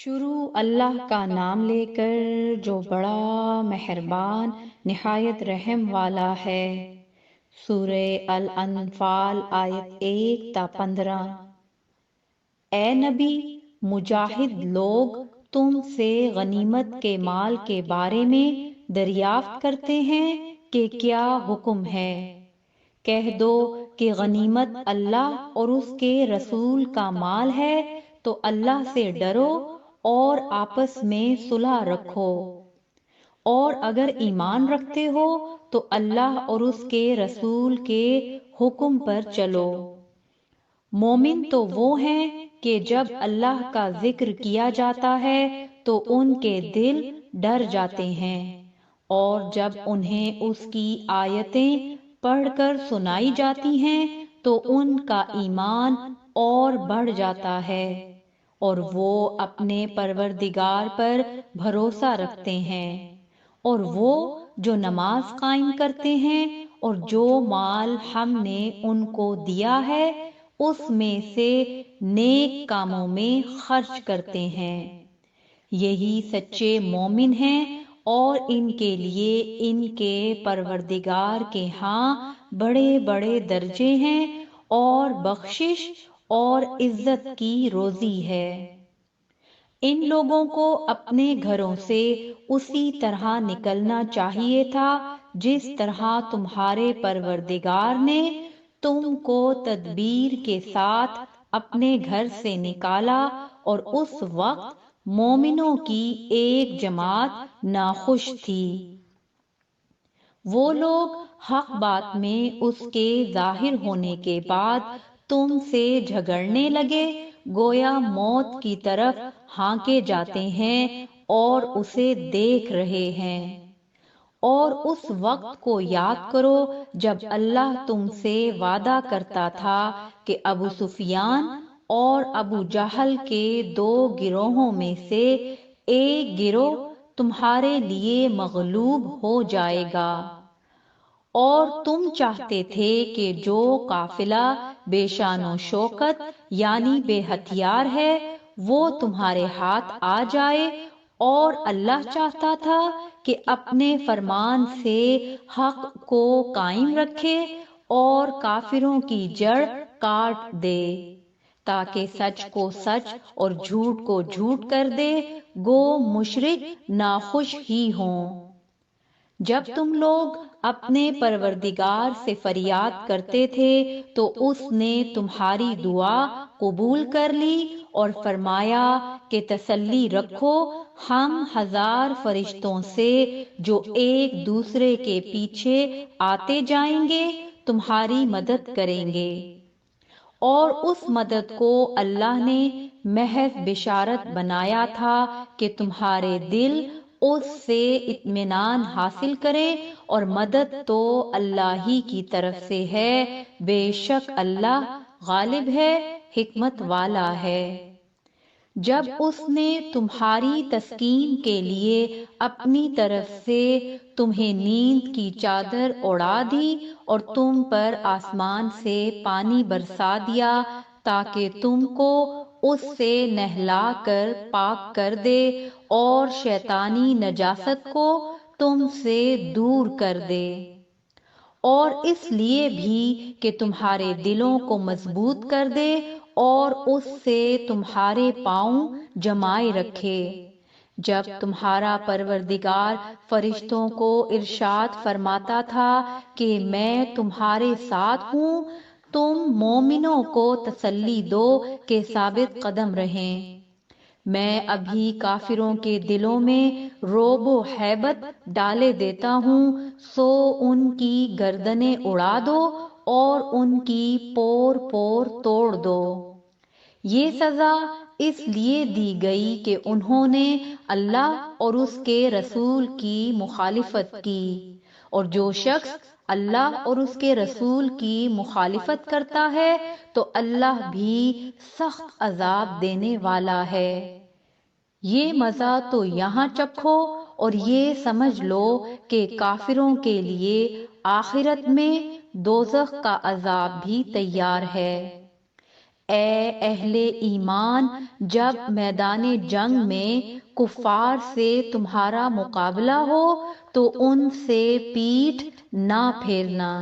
شروع اللہ کا نام لے کر جو بڑا مہربان نہایت رحم والا ہے۔ سورہ الانفال آیت 1 تا 15۔ اے نبی، مجاہد لوگ تم سے غنیمت کے مال کے بارے میں دریافت کرتے ہیں کہ کیا حکم ہے۔ کہہ دو کہ غنیمت اللہ اور اس کے رسول کا مال ہے، تو اللہ سے ڈرو اور آپس میں صلح رکھو، اور اگر ایمان رکھتے ہو تو اللہ اور اس کے رسول کے حکم پر چلو۔ مومن تو وہ ہیں کہ جب اللہ کا ذکر کیا جاتا ہے تو ان کے دل ڈر جاتے ہیں، اور جب انہیں اس کی آیتیں پڑھ کر سنائی جاتی ہیں تو ان کا ایمان اور بڑھ جاتا ہے، اور وہ اپنے پروردگار پر بھروسہ رکھتے ہیں، اور وہ جو نماز قائم کرتے ہیں اور جو مال ہم نے ان کو دیا ہے اس میں سے نیک کاموں میں خرچ کرتے ہیں۔ یہی سچے مومن ہیں، اور ان کے لیے ان کے پروردگار کے ہاں بڑے بڑے درجے ہیں اور بخشش اور عزت کی روزی ہے۔ ان لوگوں کو اپنے گھروں سے اسی طرح نکلنا چاہیے تھا جس طرح تمہارے پروردگار نے تم کو تدبیر کے ساتھ اپنے گھر سے نکالا، اور اس وقت مومنوں کی ایک جماعت ناخوش تھی۔ وہ لوگ حق بات میں اس کے ظاہر ہونے کے بعد تم سے جھگڑنے لگے، گویا موت کی طرف ہانکے جاتے ہیں اور اسے دیکھ رہے ہیں۔ اور اس وقت کو یاد کرو جب اللہ تم سے وعدہ کرتا تھا کہ ابو سفیان اور ابو جہل کے دو گروہوں میں سے ایک گروہ تمہارے لیے مغلوب ہو جائے گا، اور تم چاہتے تھے کہ جو قافلہ بے شان و شوکت یعنی بے ہتھیار ہے وہ تمہارے ہاتھ آ جائے، اور اللہ چاہتا تھا کہ اپنے فرمان سے حق کو قائم رکھے اور کافروں کی جڑ کاٹ دے، تاکہ سچ کو سچ اور جھوٹ کو جھوٹ کر دے، گو مشرک ناخوش ہی ہوں۔ جب تم لوگ اپنے پروردگار سے فریاد کرتے تھے تو اس نے تمہاری دعا قبول کر لی اور فرمایا کہ تسلی رکھو، ہم 1000 فرشتوں سے جو ایک دوسرے کے پیچھے آتے جائیں گے تمہاری مدد کریں گے۔ اور اس مدد کو اللہ نے محض بشارت بنایا تھا کہ تمہارے دل اس سے اطمینان حاصل کرے، اور مدد تو اللہ ہی کی طرف سے ہے، بے شک اللہ غالب ہے، حکمت والا ہے۔ جب اس نے تمہاری تسکین کے لیے اپنی طرف سے تمہیں نیند کی چادر اڑا دی اور تم پر آسمان سے پانی برسا دیا تاکہ تم کو اس سے نہلا کر پاک کر دے اور شیطانی نجاست کو تم سے دور کر دے، اور اس لیے بھی کہ تمہارے دلوں کو مضبوط کر دے اور اس سے تمہارے پاؤں جمائے رکھے۔ جب تمہارا پروردگار فرشتوں کو ارشاد فرماتا تھا کہ میں تمہارے ساتھ ہوں، تم مومنوں کو تسلی دو کہ ثابت قدم رہیں۔ میں ابھی کافروں کے دلوں میں رعب و ہیبت ڈالے دیتا ہوں، سو ان کی گردنیں اڑا دو اور ان کی پور پور توڑ دو۔ یہ سزا اس لیے دی گئی کہ انہوں نے اللہ اور اس کے رسول کی مخالفت کی، اور جو شخص اللہ اور اس کے رسول کی مخالفت کرتا ہے تو اللہ بھی سخت عذاب دینے والا ہے۔ یہ مزہ تو یہاں چکھو اور یہ سمجھ لو کہ کافروں کے لیے آخرت میں دوزخ کا عذاب بھی تیار ہے۔ اے اہل ایمان، جب میدان جنگ میں کفار سے تمہارا مقابلہ ہو تو ان سے پیٹھ نہ پھیرنا۔